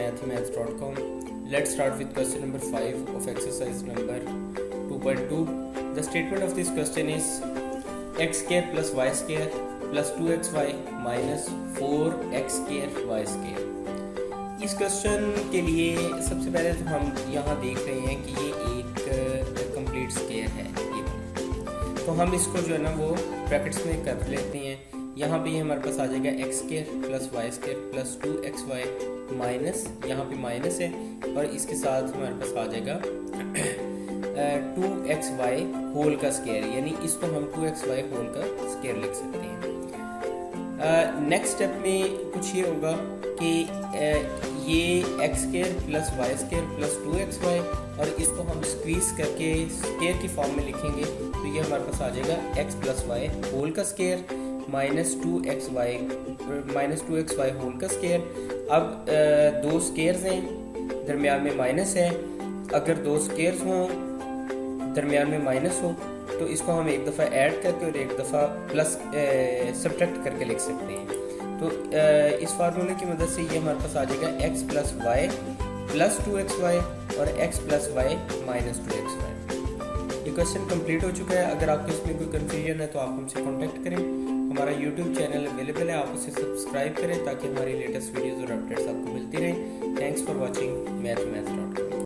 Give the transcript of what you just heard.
mathemaths.com. Let's start with question number 5 of exercise number 2.2. The statement of this question is x square plus y square plus 2xy minus 4x square y square. इस question के लिए सबसे पहले तो हम यहाँ देख रहे हैं कि ये एक कंप्लीट स्क्वायर है ये, तो हम इसको जो है ना वो ब्रैकेट्स में कर लेते हैं। यहाँ पे हमारे पास आ जाएगा x square plus y square plus 2xy minus, यहाँ पे माइनस है और इसके साथ हमारे पास आ जाएगा 2xy होल का स्क्वायर, यानी इसको हम 2xy होल का स्क्वायर लिख सकते हैं। नेक्स्ट स्टेप में कुछ ये होगा कि ये x square plus y square plus 2xy और इसको हम स्क्वीज करके स्क्वायर की फॉर्म में लिखेंगे, तो ये हमारे पास आ जाएगा एक्स प्लस वाई होल का स्क्वायर माइनस 2xy होल का स्क्वायर। अब दो स्क्वायर्स हैं, दरमियान में माइनस है, अगर दो स्क्वायर्स हों दरमियान में माइनस हो तो इसको हम एक दफ़ा ऐड करके और एक दफ़ा प्लस सब्ट्रैक्ट करके लिख सकते हैं। तो इस फार्मूले की मदद से ये हमारे पास आ जाएगा x plus Y plus 2xy और x plus Y minus 2xy। ये क्वेश्चन कंप्लीट हो चुका है। अगर आपको इसमें कोई कन्फ्यूजन है तो आप हमसे कांटेक्ट करें। हमारा यूट्यूब चैनल अवेलेबल है, आप उसे सब्सक्राइब करें ताकि हमारी लेटेस्ट वीडियोज़ और अपडेट्स आपको मिलती रहें। Thanks for watching मैथमेथ्स।